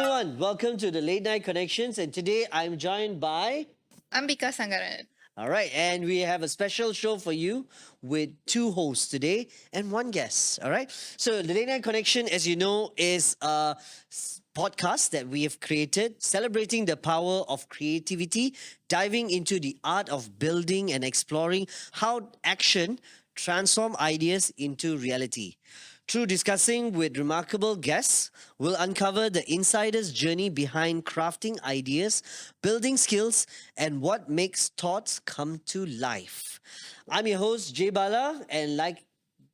everyone, welcome to the Late Night Connections, and today I'm joined by. Ambika Sangaran. All right, and we have a special show for you with two hosts today and one guest. All right, so the Late Night Connection, as you know, is a podcast that we have created celebrating the power of creativity, diving into the art of building and exploring how action transform ideas into reality. Through discussing with remarkable guests, we'll uncover the insider's journey behind crafting ideas, building skills, and what makes thoughts come to life. I'm your host, Jay Bala, and like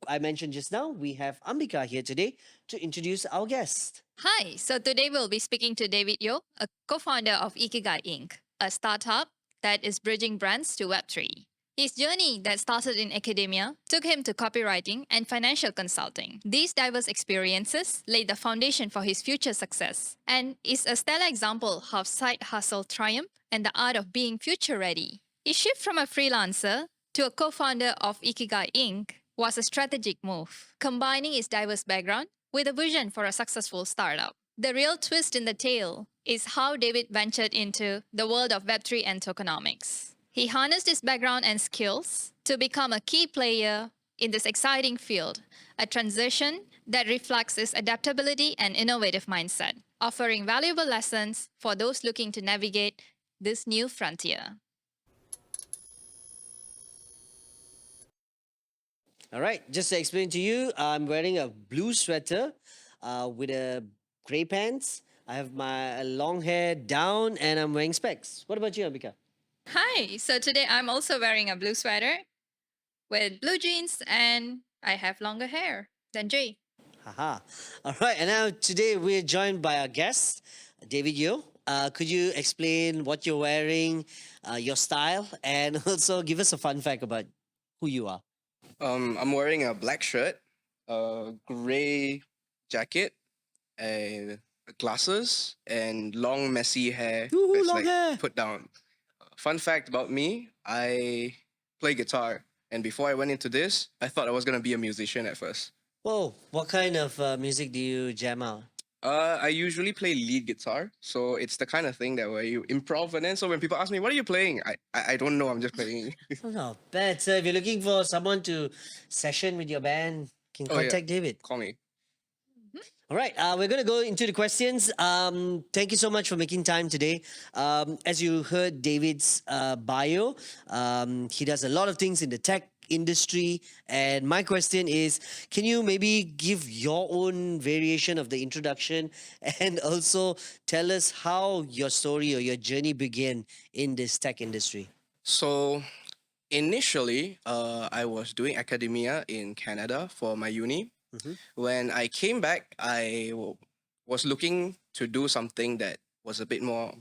I mentioned just now, we have Ambika here today to introduce our guest. Hi, so today we'll be speaking to David Yeo, a co founder of Ikigai Ink, a startup that is bridging brands to Web3. His journey that started in academia took him to copywriting and financial consulting. These diverse experiences laid the foundation for his future success and is a stellar example of side hustle triumph and the art of being future ready. His shift from a freelancer to a co founder of Ikigai Ink was a strategic move, combining his diverse background with a vision for a successful startup. The real twist in the tale is how David ventured into the world of Web3 and tokenomics. He harnessed his background and skills to become a key player in this exciting field, a transition that reflects his adaptability and innovative mindset, offering valuable lessons for those looking to navigate this new frontier. All right, just to explain to you, I'm wearing a blue sweater with a gray pants. I have my long hair down and I'm wearing specs. What about you, Ambika? Hi, so today I'm also wearing a blue sweater with blue jeans and I have longer hair than Jay. Haha. All right, and now today we're joined by our guest, David Yeo. Could you explain what you're wearing, your style, and also give us a fun fact about who you are? I'm wearing a black shirt, a gray jacket, a glasses, and long messy hair Woohoo, that's long hair! put down. Fun fact about me: I play guitar, and before I went into this, I thought I was gonna be a musician at first. Whoa, what kind of music do you jam out? I usually play lead guitar, so it's the kind of thing that where you improv, and then so when people ask me, "What are you playing?" I don't know. I'm just playing. Oh, not bad. So if you're looking for someone to session with your band, can Oh yeah, contact David. call me. All right, we're going to go into the questions. Thank you so much for making time today. As you heard David's bio, he does a lot of things in the tech industry. And my question is, can you maybe give your own variation of the introduction and also tell us how your story or your journey began in this tech industry? So initially, I was doing academia in Canada for my uni. Mhm. When I came back, was looking to do something that was a bit more,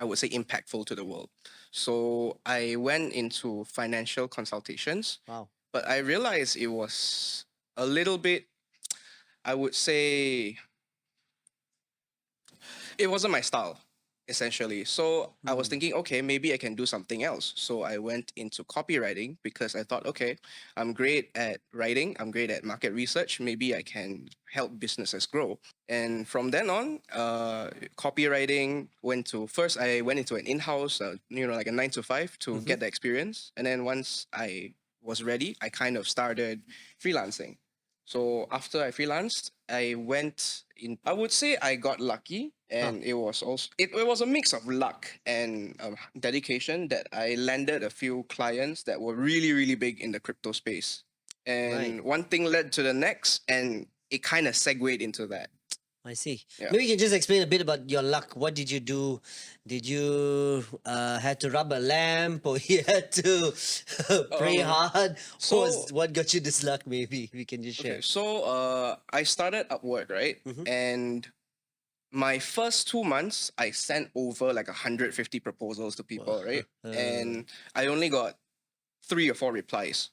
I would say, impactful to the world. So I went into financial consultations, Wow. but I realized it was a little bit, I would say, it wasn't my style essentially. So I was thinking, okay, maybe I can do something else. So I went into copywriting because I thought, okay, I'm great at writing, I'm great at market research, maybe I can help businesses grow. And from then on, copywriting went to first I went into an in-house, like a 9 to 5 to get the experience. And then once I was ready, I kind of started freelancing. So after I freelanced, I went in. I would say I got lucky, and it was also it was a mix of luck and dedication that I landed a few clients that were really big in the crypto space. And Right. one thing led to the next, and it kind of segued into that. I see. Yeah. Maybe you can just explain a bit about your luck. What did you do? Did you had to rub a lamp, or you had to pray hard? so- What got you this luck? Maybe we can just share. Okay, so I started Upwork, right? And my first 2 months, I sent over like 150 proposals to people, right? And I only got 3 or 4 replies.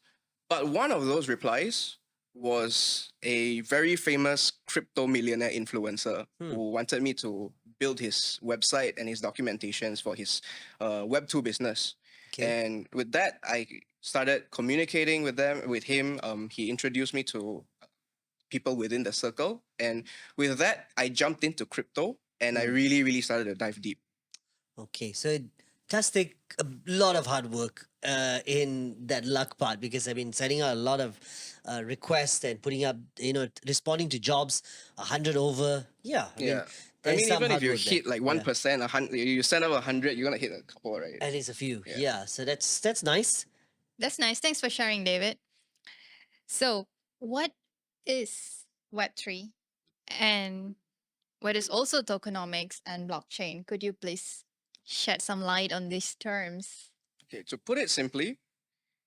But one of those replies was a very famous crypto millionaire influencer who wanted me to build his website and his documentations for his Web2 business. Okay. And with that, I started communicating with him. He introduced me to people within the circle. And with that, I jumped into crypto and I really started to dive deep. Okay, so it does take a lot of hard work in that luck part, because I mean, setting out a lot of requests and putting up, responding to jobs 100 over. Yeah, I mean, Yeah. I there's mean, some even if hard you work there. hit like Yeah. 1%, 100, you send out 100, you're gonna hit a couple, right? At least a few. Yeah. Yeah. So that's nice. That's nice. Thanks for sharing, David. So, what is Web3 and what is also tokenomics and blockchain? Could you please shed some light on these terms? Okay, to put it simply,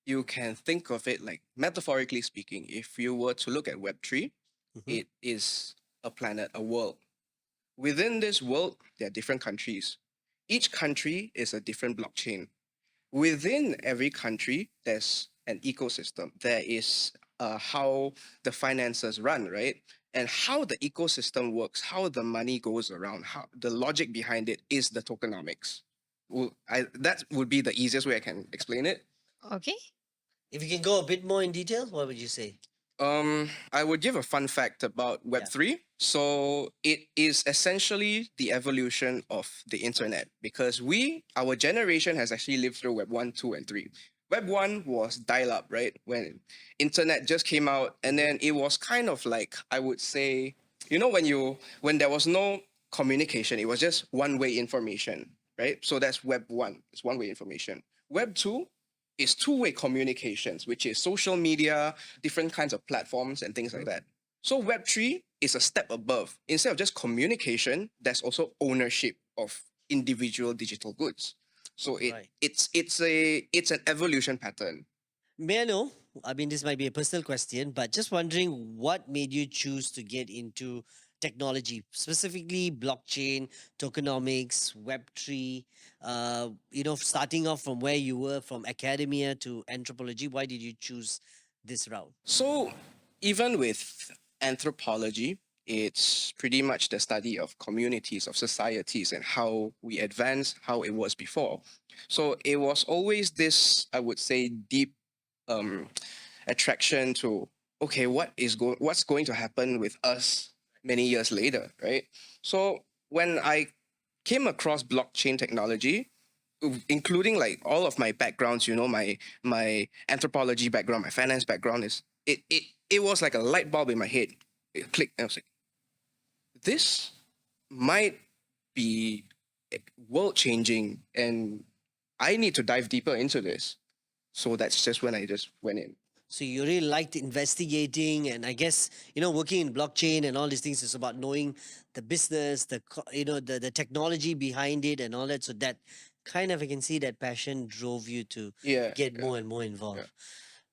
you can think of it like, metaphorically speaking, if you were to look at Web3, Mhm. it is a planet, a world. Within this world, there are different countries. Each country is a different blockchain. Within every country, there's an ecosystem. There is how the finances run, right? And how the ecosystem works, how the money goes around, how the logic behind it is the tokenomics. That would be the easiest way I can explain it. Okay. If you can go a bit more in detail, what would you say? I would give a fun fact about Web3. So it is essentially the evolution of the internet, because our generation has actually lived through Web 1, 2, and 3. Web 1 was dial up, right? When internet just came out, and then it was kind of like, I would say, when there was no communication, it was just one-way information, right? So that's Web 1, it's one-way information. Web 2 is two-way communications, which is social media, different kinds of platforms and things like that. So Web3 is a step above. Instead of just communication, there's also ownership of individual digital goods. So Right. it's an evolution pattern. May I know? I mean, this might be a personal question, but just wondering what made you choose to get into technology, specifically blockchain, tokenomics, Web3, starting off from where you were, from academia to anthropology. Why did you choose this route? So even with anthropology, it's pretty much the study of communities, of societies, and how we advance, how it was before. So it was always this, I would say, deep um, attraction to, okay, what's going to happen with us many years later, right? So when I came across blockchain technology, including like all of my backgrounds, my anthropology background, my finance background, it was like a light bulb in my head. It clicked, and I was like, this might be world changing, and I need to dive deeper into this. So that's just when I just went in. So you really liked investigating, and I guess working in blockchain and all these things is about knowing the business, the technology behind it, and all that. So that kind of, I can see that passion drove you to Yeah, get yeah, more and more involved. yeah.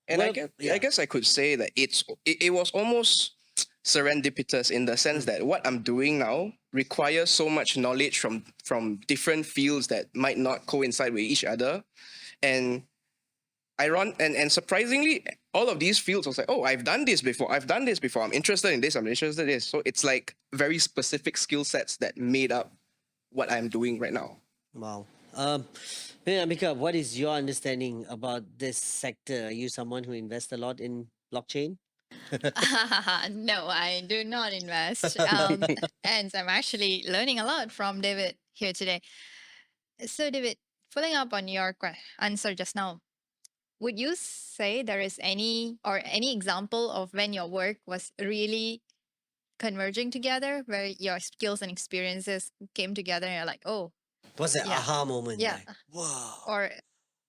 And Well, I guess I could say that it was almost serendipitous in the sense that what I'm doing now requires so much knowledge from different fields that might not coincide with each other. And and surprisingly, all of these fields I was like, oh, I've done this before. I'm interested in this. I'm interested in this. So it's like very specific skill sets that made up what I'm doing right now. Wow. Amika, what is your understanding about this sector? Are you someone who invests a lot in blockchain? No, I do not invest. And I'm actually learning a lot from David here today. So, David, following up on your answer just now, would you say there is any example of when your work was really converging together, where your skills and experiences came together and you're like, oh, What's that yeah, aha moment? yeah, Like, wow. or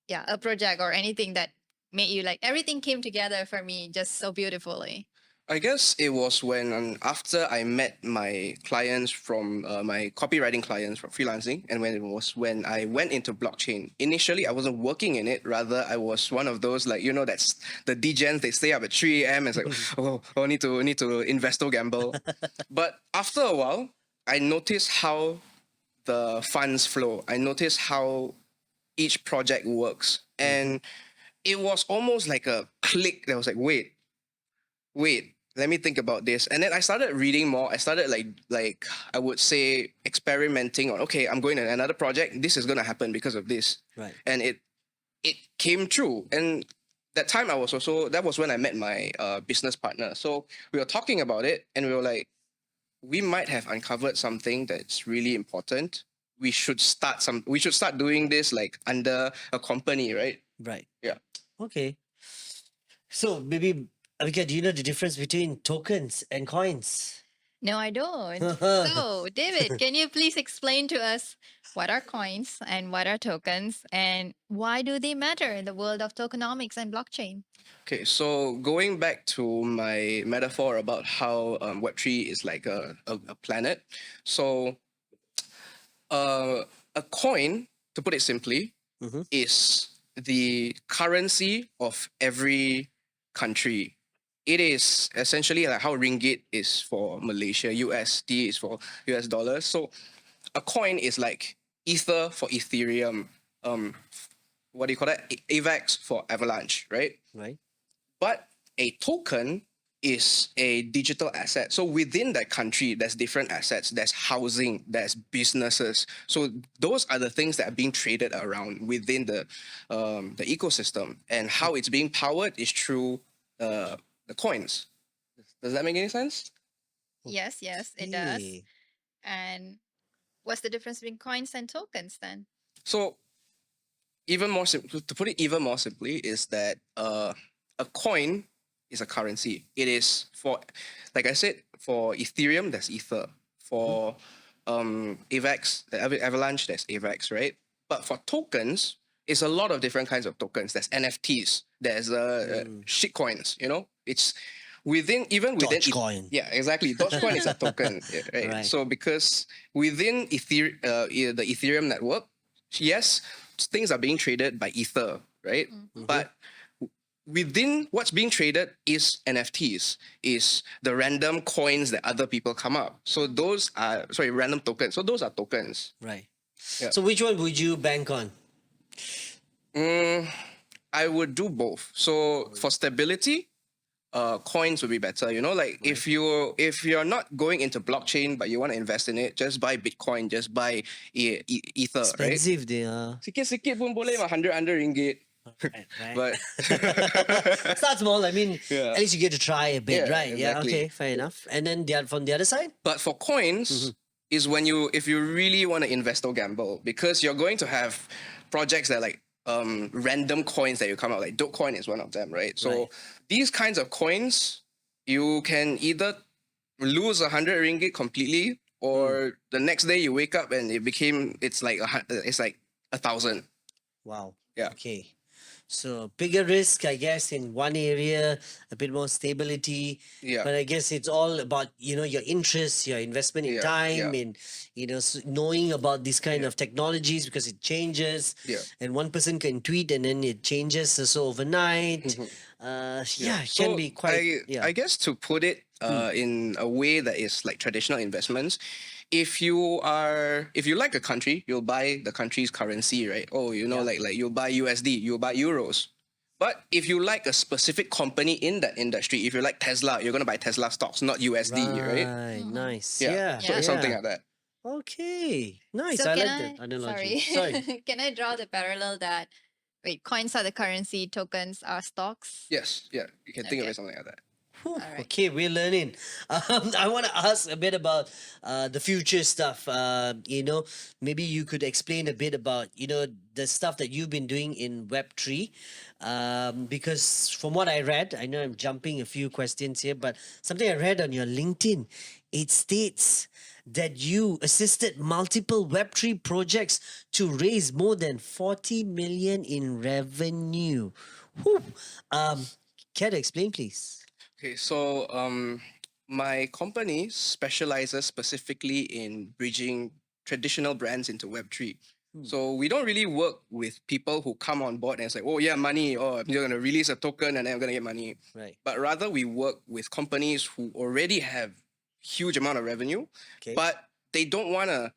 yeah, a project or anything that made you like everything came together for me just so beautifully? I guess it was when after I met my clients from my copywriting clients from freelancing, and when I went into blockchain. Initially, I wasn't working in it. Rather, I was one of those, like, that's the degens. They stay up at 3 a.m. and it's like, oh, need to investo gamble. But after a while, I noticed how the funds flow. I noticed how each project works, and it was almost like a click that was like, wait, let me think about this. And then I started reading more. I started like I would say experimenting on, okay, I'm going to another project. This is gonna happen because of this. Right. And it came true. And that time that was when I met my business partner. So we were talking about it, and we were like, we might have uncovered something that's really important. We should start doing this like under a company, right? Right. Yeah. Okay. So maybe, Avika, do you know the difference between tokens and coins? No, I don't. So, David, can you please explain to us what are coins and what are tokens and why do they matter in the world of tokenomics and blockchain? Okay, so going back to my metaphor about how Web3 is like a planet. So a coin, to put it simply, Mhm. is the currency of every country. It is essentially like how ringgit is for Malaysia, USD is for US dollars. So a coin is like Ether for Ethereum, what do you call that? AVAX for Avalanche, right? Right. But a token is a digital asset. So within that country, there's different assets. There's housing, there's businesses. So those are the things that are being traded around within the ecosystem. And how it's being powered is through the coins. Does that make any sense? Yes, yes, it does. Okay. And what's the difference between coins and tokens then? So even more to put it even more simply is that a coin is a currency. It is for, like I said, for Ethereum there's Ether. For AVAX, the Avalanche, there's AVAX, right? But for tokens, it's a lot of different kinds of tokens. There's NFTs. There's shit coins. You know, it's even within Dogecoin. yeah, exactly. Dogecoin is a token, yeah, right? Right. So because within the Ethereum network, yes, things are being traded by Ether, right? But within what's being traded is NFTs, is the random coins that other people come up. So those are, sorry, random tokens. So those are tokens. Right. Yeah. So which one would you bank on? I would do both. So for stability, coins would be better. You know, like if you're not going into blockchain but you want to invest in it, just buy Bitcoin, just buy Ether, right? Expensive they are. Sikit-sikit pun boleh mah, 100 ringgit. Right, right. But Start small. I mean, Yeah. at least you get to try a bit, Yeah, right? Yeah. exactly. Okay. Fair enough. And then from the other side. But for coins is when if you really want to invest or gamble, because you're going to have projects that are like random coins that you come out, like Dogecoin is one of them, right? So Right. these kinds of coins, you can either lose 100 ringgit completely, or the next day you wake up and it's like 1,000. Wow. Yeah. Okay. So bigger risk, I guess, in one area, a bit more stability. Yeah. But I guess it's all about, your interests, your investment in Yeah, time, yeah. in, knowing about these kind of technologies because it changes. Yeah. And one person can tweet and then it changes so overnight. It can be quite, I guess to put it in a way that is like traditional investments, if you like a country, you'll buy the country's currency, right? Oh, like you'll buy USD, you'll buy euros. But if you like a specific company in that industry, if you like Tesla, you're gonna buy Tesla stocks, not USD, right? Right, nice. Yeah. Yeah. So it's something like that. Okay, nice. So I can like that analogy. sorry, Sorry. can I draw the parallel that coins are the currency, tokens are stocks? Yes, yeah. You can think of Okay. it something like that. Whew, Alright. okay, we're learning. I want to ask a bit about the future stuff. Maybe you could explain a bit about the stuff that you've been doing in Web3. Because from what I read, I know I'm jumping a few questions here, but something I read on your LinkedIn, it states that you assisted multiple Web3 projects to raise more than 40 million in revenue. Whew. Care to explain, please? Okay, so my company specializes specifically in bridging traditional brands into Web3. So we don't really work with people who come on board and say, oh yeah, money, or I'm going to release a token and then I'm going to get money. Right. But rather we work with companies who already have huge amount of revenue, Okay. but they don't want to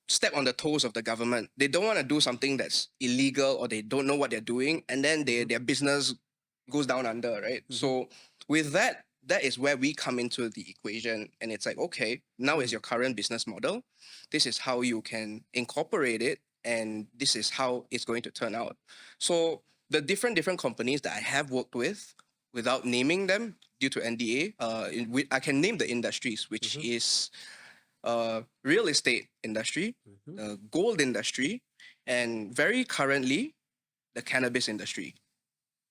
step on the toes of the government. They don't want to do something that's illegal, or they don't know what they're doing, and then their business goes down under, right? So with that is where we come into the equation, and it's like, okay, now is your current business model. This is how you can incorporate it, and this is how it's going to turn out. So the different companies that I have worked with without naming them due to NDA. I can name the industries, which Mhm. is real estate industry, Mhm. the gold industry, and very currently the cannabis industry.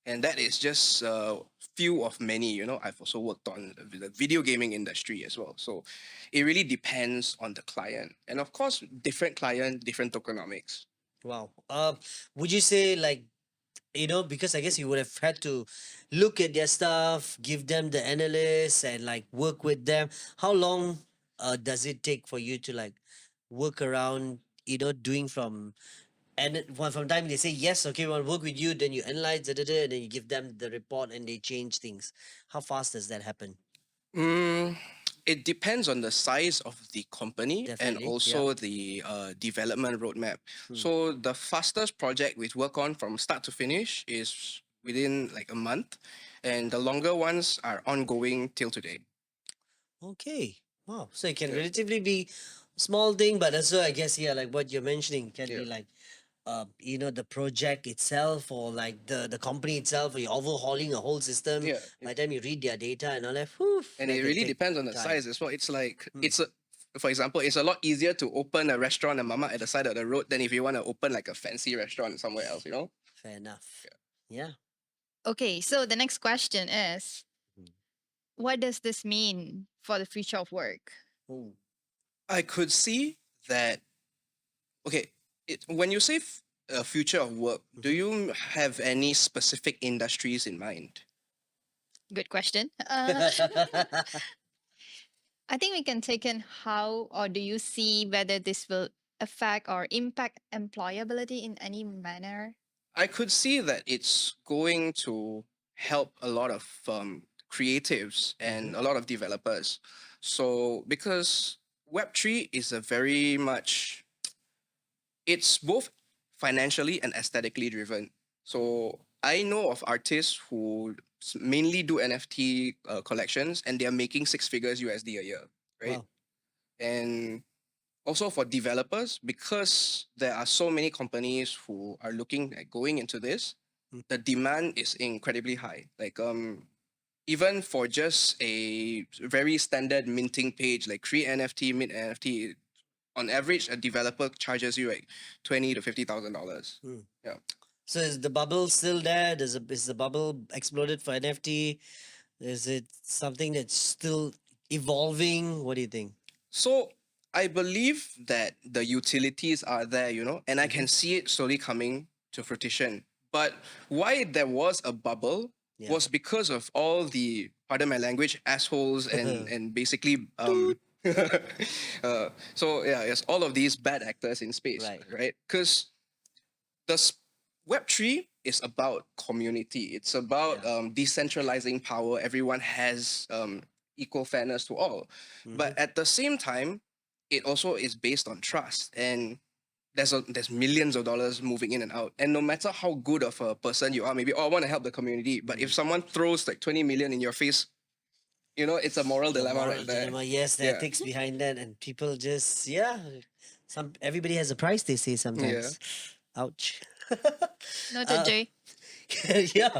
And that is just a few of many. I've also worked on the video gaming industry as well. So it really depends on the client, and of course, different client, different tokenomics. Wow. Would you say like, because I guess you would have had to look at their stuff, give them the analysis, and like work with them. How long does it take for you to like work around, doing from time they say yes, okay, we want to work with you, then you analyze, da, da, da, and then you give them the report and they change things. How fast does that happen? Mm, it depends on the size of the company and Definitely, yeah. also the development roadmap. Hmm. So the fastest project we work on from start to finish is within like a month, and the longer ones are ongoing till today. Okay. Wow. So it can Yeah. relatively be small thing, but also I guess yeah, like what you're mentioning can Yeah. be like the project itself or like the company itself, or you're overhauling a whole system. Yeah. By the time you read their data and all that, whew, And that it can really take depends on the time. size as well. It's like Hmm. for example, it's a lot easier to open a restaurant, a mama at the side of the road, than if you want to open like a fancy restaurant somewhere else. Fair enough. Yeah. Okay, so the next question is, Mm. what does this mean for the future of work? Oh. I could see that. Okay, when you say future of work, do Mhm. you have any specific industries in mind? Good question. I think we can take in how or do you see whether this will affect or impact employability in any manner? I could see that it's going to help a lot of creatives Mhm. and a lot of developers. So because Web3 is a very much, it's both financially and aesthetically driven. So I know of artists who mainly do NFT collections, and they are making 6 figures USD a year, right? Wow. And also for developers, because there are so many companies who are looking at going into this, Mm. the demand is incredibly high. Like even for just a very standard minting page, like create NFT, mint NFT, on average, a developer charges you like $20,000 to $50,000. Mm. Yeah. So is the bubble still there? Is the bubble exploded for NFT? Is it something that's still evolving? What do you think? So I believe that the utilities are there, and I Mm-hmm. can see it slowly coming to fruition. But why there was a bubble Yeah. was because of all the, pardon my language, assholes and basically Toot. so yeah, yes, all of these bad actors in space, Right. right? Because the Web3 is about community. It's about Yeah. decentralizing power. Everyone has equal fairness to all. Mm-hmm. But at the same time, it also is based on trust. And there's millions of dollars moving in and out. And no matter how good of a person you are, maybe, oh, I want to help the community. But if Mm. someone throws like 20 million in your face, it's a moral The dilemma moral right there. dilemma, yes, the Yeah. ethics behind that, and people just yeah, everybody has a price. They say Yeah. sometimes. Ouch. Noted, uh, Jay. yeah,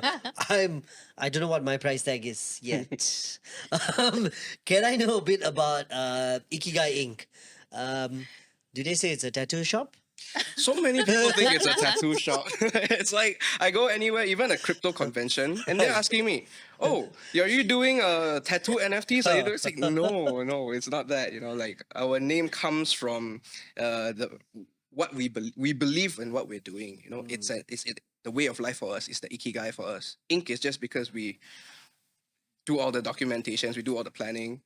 I don't know what my price tag is yet. um, can I know a bit about Ikigai Ink? Do they say it's a tattoo shop? So many people think it's a tattoo shop. It's like I go anywhere, even a crypto convention, and they're asking me, "Oh, are you doing tattoo NFTs? Are you doing?" It's like, no, no, it's not that. Like our name comes from the what we believe in what we're doing. It's Mm. the way of life for us. It's the ikigai for us. Ink is just because we do all the documentations, we do all the planning.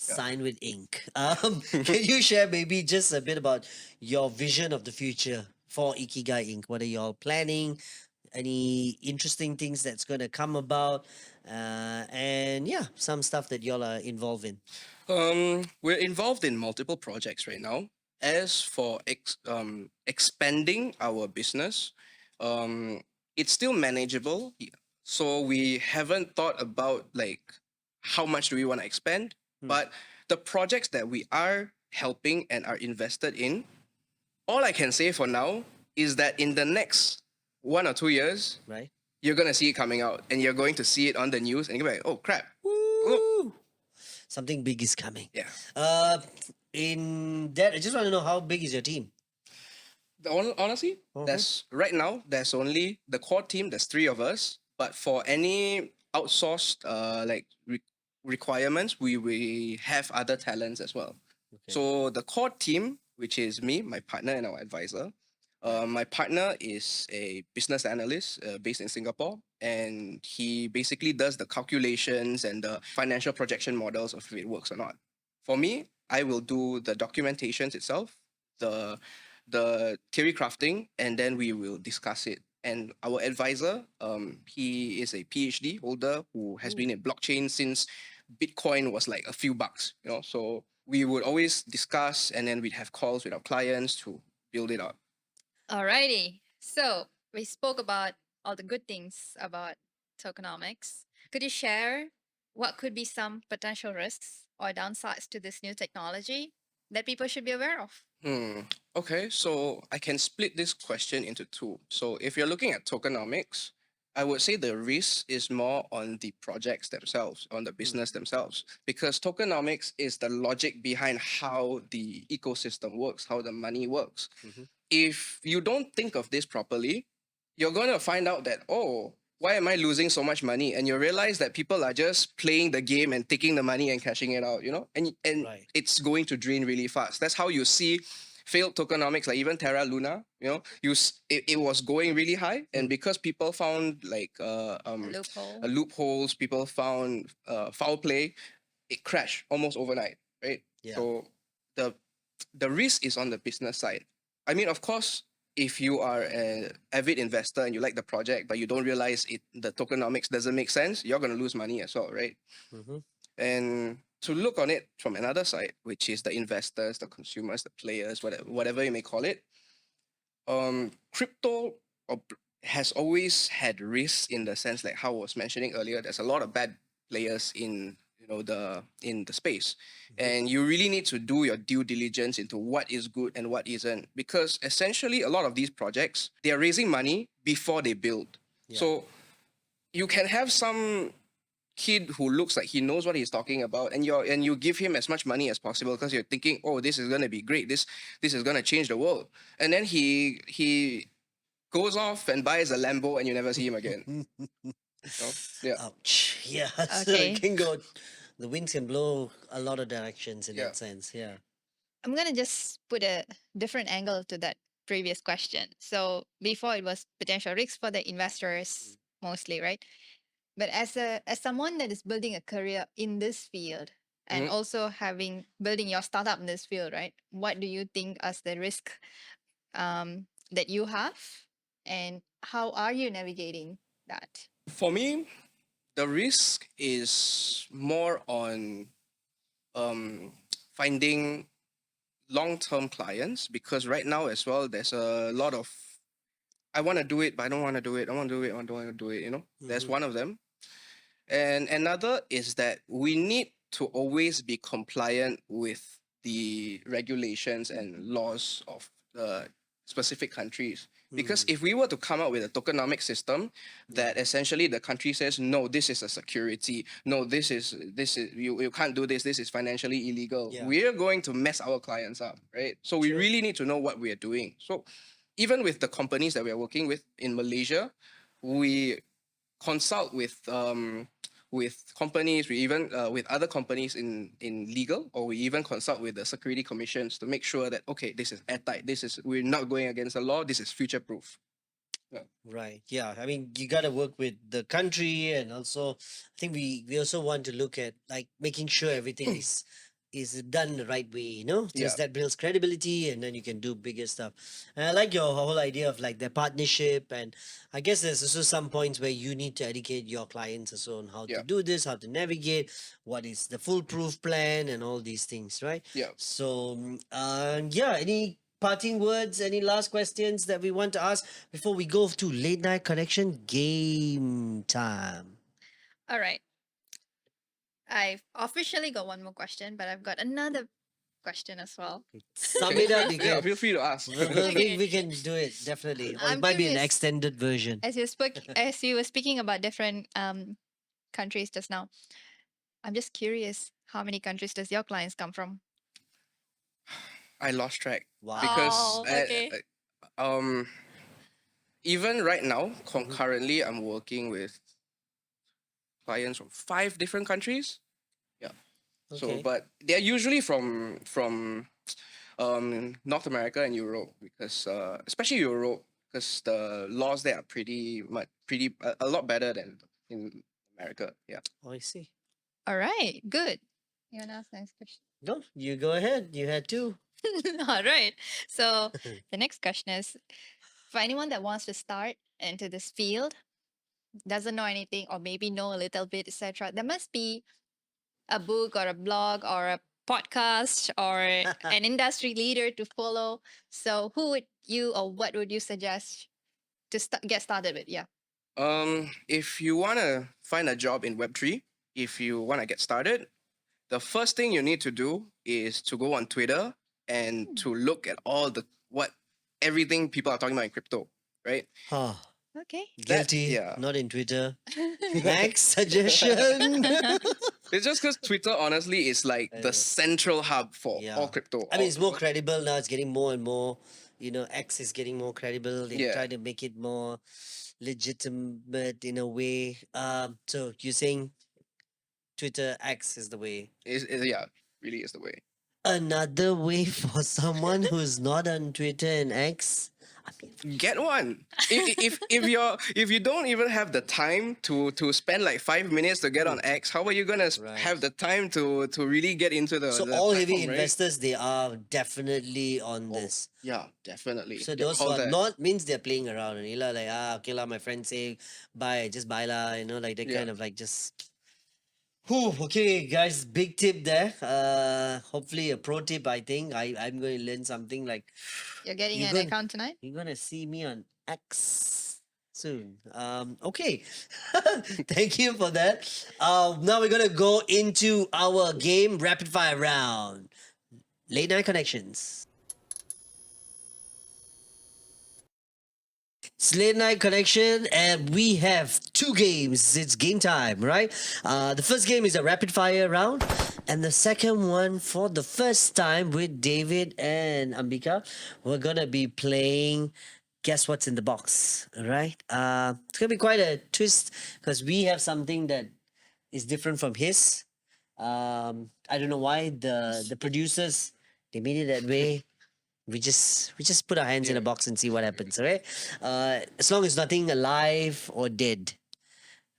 Yeah. Sign with ink. Can you share maybe just a bit about your vision of the future for Ikigai Ink? What are y'all planning? Any interesting things that's going to come about? And yeah, some stuff that y'all are involved in. We're involved in multiple projects right now. As for expanding our business, um, it's still manageable. So we haven't thought about like how much do we want to expand, Hmm. but the projects that we are helping and are invested in, all I can say for now is that in the next 1 or 2 years, Right? you're gonna see it coming out, and you're going to see it on the news, and you're like, oh crap, look, Woo! Something big is coming. yeah. In that, I just want to know how big is your team? Honestly, there's right now there's only the core team. There's three of us, but for any outsourced requirements, we have other talents as well. So the core team, which is me, my partner, and our advisor. My partner is a business analyst based in Singapore, and he basically does the calculations and the financial projection models of if it works or not. For me, I will do the documentations itself, the theory crafting, and then we will discuss it. And our advisor, he is a PhD holder who has been in blockchain since Bitcoin was like a few bucks, you know. So we would always discuss, and then we'd have calls with our clients to build it up. Alrighty. So we spoke about all the good things about tokenomics. Could you share what could be some potential risks or downsides to this new technology that people should be aware of? Okay, so I can split this question into two. So if you're looking at tokenomics, I would say the risk is more on the projects themselves, on the business themselves, because tokenomics is the logic behind how the ecosystem works, how the money works. If you don't think of this properly, you're going to find out that, oh, why am I losing so much money? And you realize that people are just playing the game and taking the money and cashing it out, you know, and Right. it's going to drain really fast. That's how you see failed tokenomics, like even Terra Luna, you know, it was going really high, and because people found like Loophole. loopholes, people found foul play, it crashed almost overnight, right? Yeah. So the risk is on the business side. I mean, of course, if you are an avid investor and you like the project, but you don't realize the tokenomics doesn't make sense, you're going to lose money as well, right? And to look on it from another side, which is the investors, the consumers, the players, whatever you may call it, crypto has always had risks in the sense like how I was mentioning earlier. There's a lot of bad players in the space, and you really need to do your due diligence into what is good and what isn't, because essentially a lot of these projects, they are raising money before they build. So you can have some kid who looks like he knows what he's talking about, and you give him as much money as possible because you're thinking, oh, this is gonna be great, this is gonna change the world, and then he goes off and buys a Lambo and you never see him again. Yeah. Ouch. Yeah. So Okay. it can go. The winds can blow a lot of directions in Yeah. that sense. Yeah. I'm going to just put a different angle to that previous question. So before it was potential risks for the investors mostly, right? But as someone that is building a career in this field and also building your startup in this field, right? What do you think as the risk that you have, and how are you navigating that? For me, the risk is more on finding long-term clients, because right now as well, there's a lot of I want to do it, but I don't want to do it. I want to do it, I don't want to do it. You know, there's one of them. And another is that we need to always be compliant with the regulations and laws of the specific countries. Because if we were to come up with a tokenomic system that essentially the country says, no, this is a security, no, this is you can't do this, this is financially illegal, we're going to mess our clients up, right? So we really need to know what we are doing. So even with the companies that we are working with in Malaysia, we consult with companies, we even with other companies in legal, or we even consult with the security commissions to make sure that, okay, this is airtight, we're not going against the law, this is future proof. Right. Yeah. I mean, you got to work with the country, and also, I think we also want to look at like making sure everything is done the right way. You know, because that builds credibility, and then you can do bigger stuff. And I like your whole idea of like the partnership, and I guess there's also some points where you need to educate your clients also on how to do this, how to navigate, what is the foolproof plan, and all these things, right? Yeah. So, yeah. Any parting words, any last questions that we want to ask before we go to late night connection game time? All right. I've officially got one more question, but I've got another question as well. Sum it up, you Yeah, can. feel free to ask. We can do it, definitely. Or it I'm might be an curious. extended version. As you were speaking about different countries just now, I'm just curious, how many countries does your clients come from? I lost track Wow. because Oh, okay. even right now, Mm-hmm. concurrently, I'm working with clients from 5 different countries. Yeah. So, Okay. but they're usually from North America and Europe because especially Europe because the laws there are pretty a lot better than in America. Yeah. Oh, I see. All right, good. You want to ask the next question? No, you go ahead. You had two. All right. So the next question is, for anyone that wants to start into this field, doesn't know anything, or maybe know a little bit, etc., there must be a book or a blog or a podcast or an industry leader to follow. So who would you or what would you suggest to get started with? Yeah. If you wanna find a job in Web3, if you wanna get started, the first thing you need to do is to go on Twitter and to look at all the what everything people are talking about in crypto, right? Huh. Okay. Guilty. Yeah. Not in Twitter. Next suggestion. It's just because Twitter honestly is like I know. the central hub for Yeah. all crypto. I mean, all it's more crypto. credible now. It's getting more and more. X is getting more credible. They Yeah. try to make it more legitimate in a way. So you're saying Twitter X is the way. Yeah, really is the way. Another way for someone who's not on Twitter and X. I mean, Get one. If you don't even have the time to spend like 5 minutes to get on X, how are you gonna Right. have the time to really get into the so the all heavy platform, right? investors, they are definitely on this. Yeah, definitely. So They're those who all are there. not means they're playing around and like okay lah, my friend say buy, just buy lah, like they Yeah. kind of like just. Whew, okay, guys, big tip there. Hopefully a pro tip. I think I'm going to learn something like You're getting You an gonna- account tonight? you're gonna see me on X soon. Okay. Thank you for that. Now we're gonna go into our game rapid fire round. Late night connections. It's late night connection, and we have two games. It's game time, right? The first game is a rapid fire round, and the second one, for the first time with David and Ambika, we're gonna be playing Guess What's in the Box. All right. It's gonna be quite a twist because we have something that is different from his. I don't know why the producers they made it that way. We just put our hands in a box and see what happens, all right? As long as nothing alive or dead.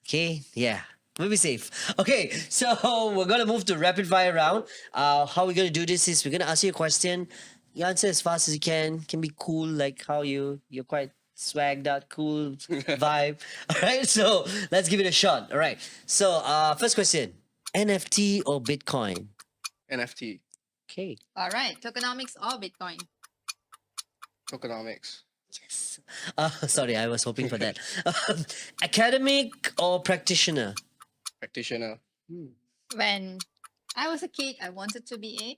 Okay? Yeah. We'll be safe. Okay, so we're gonna move to rapid fire round. How we're gonna do this is we're gonna ask you a question. You answer as fast as you can. Can be cool, like how you're quite swagged out, cool vibe. Alright, so let's give it a shot. Alright. So first question. NFT or Bitcoin? NFT, Okay. All right. Tokenomics or Bitcoin? tokenomics, Yes. Sorry, I was hoping for that. Academic or practitioner? practitioner. When I was a kid, I wanted to be a.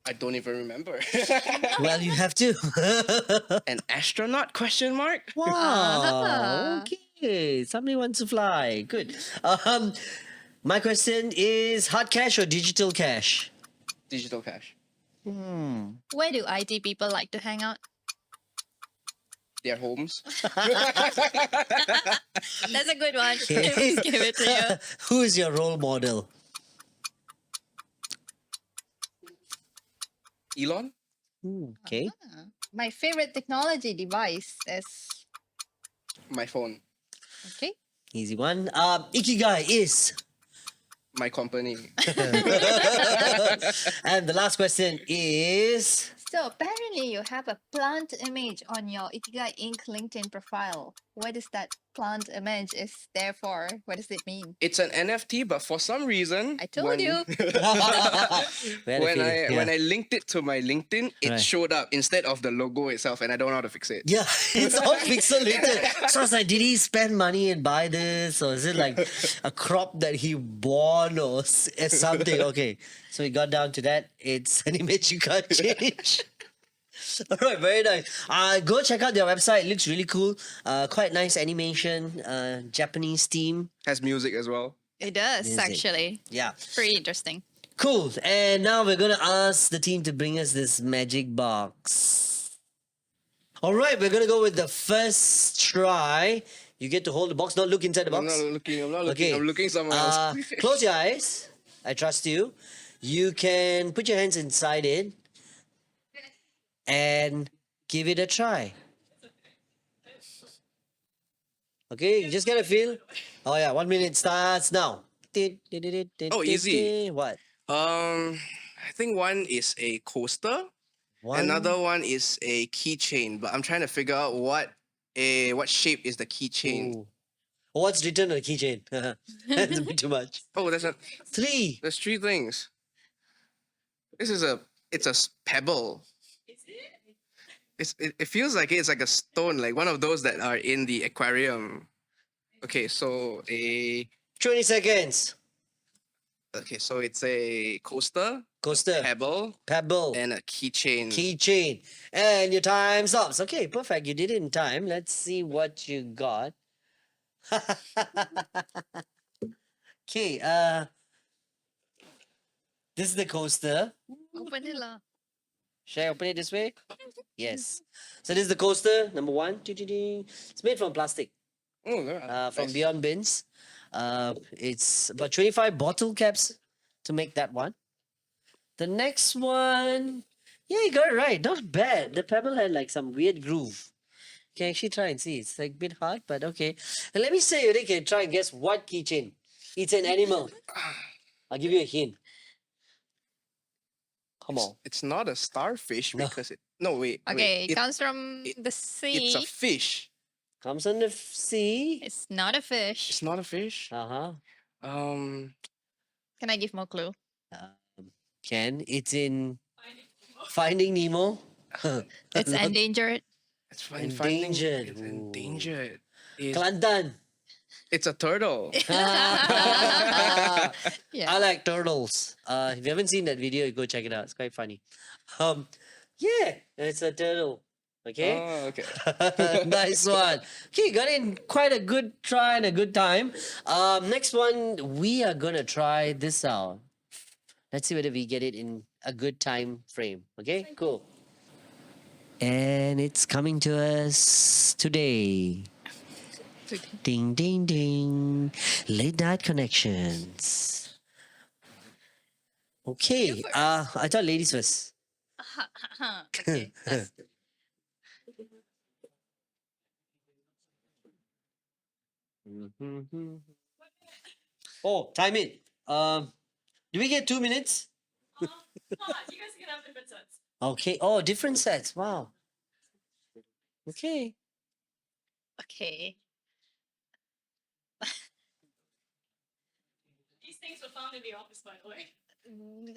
I don't even remember. Well, you have to. An astronaut? Question mark. Wow. Ah. Okay. Somebody wants to fly. Good. My question is hard cash or digital cash? Digital cash. Where do IT people like to hang out? Their homes. That's a good one. Let's give it to you. Who is your role model? Elon. Okay. My favorite technology device is My phone. okay. Easy one. Ikigai is. My company. And the last question is. So apparently you have a plant image on your Ikigai Ink LinkedIn profile. What is that plant image is there for? What does it mean? It's an NFT, but for some reason, I told you. We had a feeling, yeah. when I linked it to my LinkedIn, it Right. showed up instead of the logo itself, and I don't know how to fix it. Yeah, it's all pixelated. So I was like, did he spend money and buy this? Or is it like a crop that he bought or something? Okay, so we got down to that. It's an image you can't change. All right, very nice. Go check out their website. It looks really cool. Quite nice animation. Japanese theme. Has music as well. It does, Music. actually. Yeah. Pretty interesting. Cool. And now we're gonna ask the team to bring us this magic box. All right, we're gonna go with the first try. You get to hold the box, not look inside the I'm box. not looking. I'm not looking. Okay. I'm looking somewhere else. Close your eyes. I trust you. You can put your hands inside it and give it a try. Okay, you just get a feel. Oh yeah, 1 minute starts now. Oh, easy. What? I think one is a coaster. Another one is a keychain, but I'm trying to figure out what shape is the keychain. Ooh. What's written on the keychain? That's a bit too much. Oh, There's 3. 3 things. It's a pebble. It feels like it's like a stone, like one of those that are in the aquarium. Okay, so 20 seconds. so it's a coaster, Coaster, pebble, pebble, and a keychain. keychain. And your time stops. Okay, perfect. You did it in time. Let's see what you got. Okay, this is the coaster. Open it lah. Should I open it this way? Yes. So this is the coaster, number 1. It's made from plastic, Oh, yeah, from nice. Beyond Bins. It's about 25 bottle caps to make that one. The next one, yeah, you got it right. Not bad. The pebble had like some weird groove. You can actually try and see. It's like a bit hard, but okay. And let me say, you can try and guess what keychain. It's an animal. I'll give you a hint. Come on. It's not a starfish No. because it. No, wait. Okay, wait. it comes from it- the sea. It's a fish. Comes on the sea. It's not a fish. It's not a fish. Uh-huh. Can I give more clue? Ken, it's in Finding Nemo. It's endangered. It's Endangered. It's Ooh. endangered. Kelantan. It's a turtle. I Yeah. like turtles. If you haven't seen that video, go check it out. It's quite funny. Yeah, it's a turtle. Okay. Oh, okay. Nice one. Okay, got in quite a good try and a good time. Next one, we are gonna try this out. Let's see whether we get it in a good time frame. Okay, cool. And it's coming to us today. Ding, ding, ding. Late night connections. Okay. I thought ladies first. Okay. Oh, time it. Do we get 2 minutes? You guys can have different sets. Okay. Oh, different sets. Wow. Okay. Okay. These things were found in the office, by the way.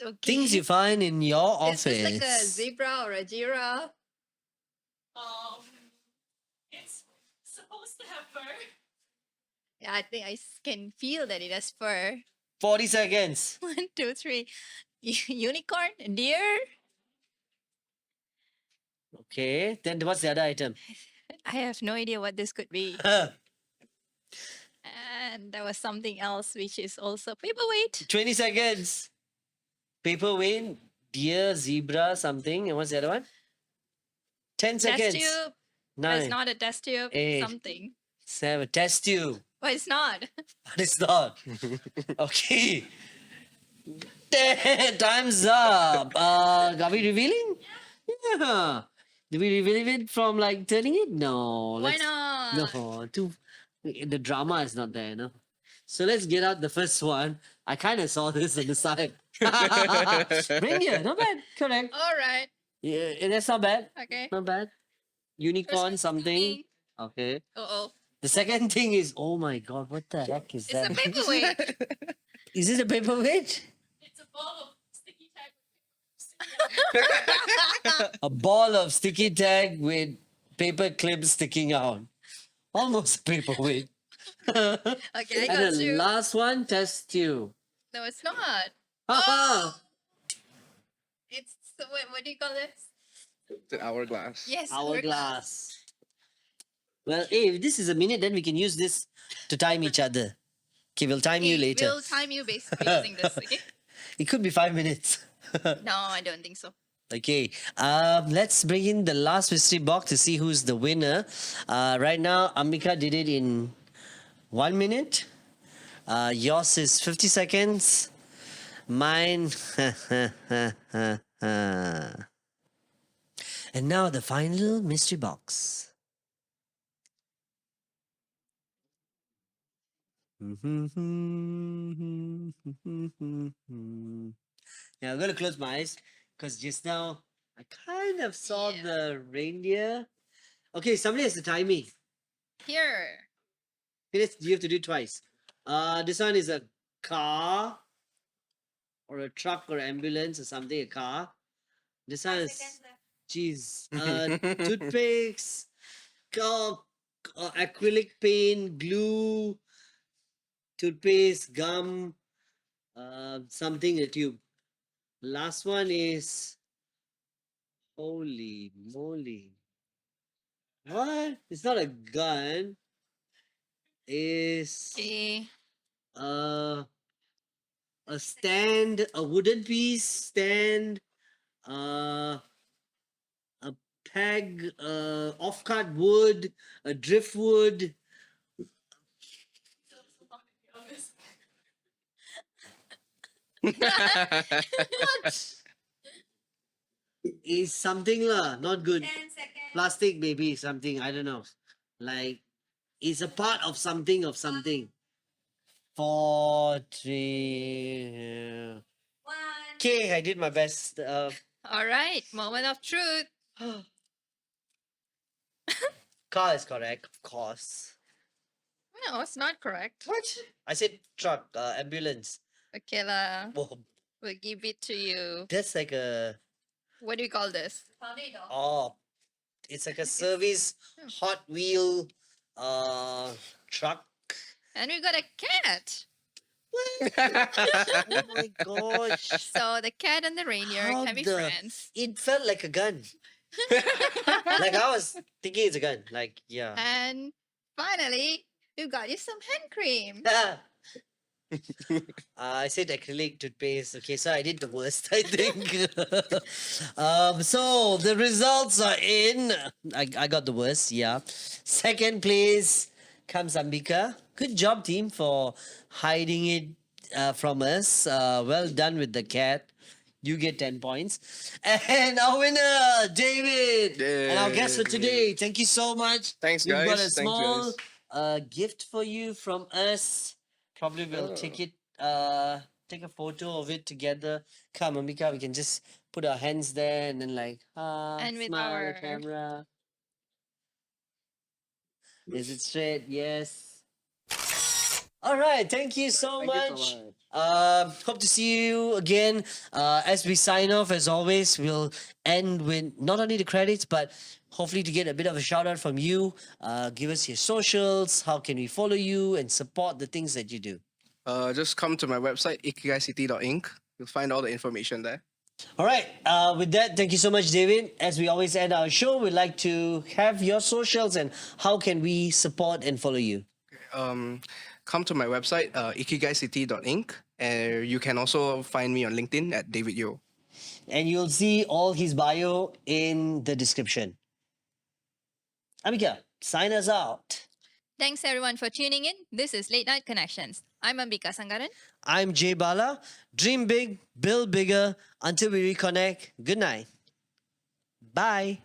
Okay. Things you find in your Is office. this like a zebra or a giraffe? It's supposed to have fur. Yeah, I think can feel that it has fur. 40 seconds. 1, 2, 3. Unicorn? Deer? Okay. Then what's the other item? I have no idea what this could be. And there was something else which is also paperweight. 20 seconds. Paperweight, deer, zebra, something. And what's the other one? 10 Test seconds. tube. But 9, it's not a test tube. 8. Something. 7. Test tube. But it's not. But it's not. Okay. 10. Time's up. Are we revealing? Yeah. Do we reveal it from like turning it? No. Why let's- not? No. The drama is not there, no? So let's get out the first one. I kind of saw this on the side. Reindeer, not bad. Correct. All right. Yeah, that's not bad. Okay. Not bad. Unicorn, Christmas something. cookie. Okay. Uh-oh. The second thing is, oh my god, what the heck is It's that? a paperweight. Is it a paperweight? It's a ball of sticky tag. A ball of sticky tag with paper clips sticking out. Almost a paperweight. Okay, I And got the you. last one, test tube. No, it's not. Haha! It's what do you call this? The hourglass. Yes, Hourglass. Well, hey, if this is a minute, then we can use this to time each other. Okay, we'll time you later. We'll time you basically using this. Okay? It could be 5 minutes. No, I don't think so. Okay, let's bring in the last mystery box to see who's the winner. Right now, Ambika did it in 1 minute. Yours is 50 seconds. Mine. And now the final mystery box. Now I'm gonna close my eyes because just now I kind of saw Yeah. the reindeer. Okay, somebody has to time me. Here. You have to do it twice. This one is a car or a truck or ambulance or something. A car. This one is jeez. Toothpicks, acrylic paint, glue, toothpaste, gum, something a tube. Last one is holy moly. What? It's not a gun. Is Okay. uh a stand, a wooden piece stand, a peg, off-cut wood, a driftwood. Is something lah, not good. Plastic maybe something, I don't know. Like it's a part of something of something. 4, 3. Okay, I did my best. All right. Moment of truth. Car is correct, of course. No, it's not correct. What? I said truck, ambulance. Okay lah. Whoa, We'll give it to you. that's like a What do you call this? oh, it's like a service Hot Wheel truck. And we got a cat. Oh my gosh. So the cat and the reindeer How can be the- friends. It felt like a gun. Like I was thinking it's a gun. Like, yeah. And finally, we got you some hand cream. I said acrylic toothpaste. Okay, so I did the worst, I think. So the results are in. I got the worst, yeah. Second place comes Ambika. Good job, team, for hiding it from us. Well done with the cat. You get 10 points. And our winner, David. And our guest for today. Thank you so much. Thanks, We've got a guys. Thanks, small guys. gift for you from us. Probably we'll take it, take a photo of it together. Come, Amika, we can just put our hands there and then like, And with smile at our- the camera. Is it straight? Yes. All right, thank you so much. Hope to see you again. As we sign off, as always, we'll end with not only the credits, but hopefully to get a bit of a shout out from you. Give us your socials. How can we follow you and support the things that you do? Just come to my website, ikigaicity.ink. You'll find all the information there. All right. With that, thank you so much, David. As we always end our show, we'd like to have your socials and how can we support and follow you. Come to my website, ikigaicity.ink. And you can also find me on LinkedIn at David Yeo. And you'll see all his bio in the description. Amika, sign us out. Thanks everyone for tuning in. This is Late Night Connections. I'm Ambika Sangaran. I'm Jay Bala. Dream big, build bigger. Until we reconnect, good night. Bye.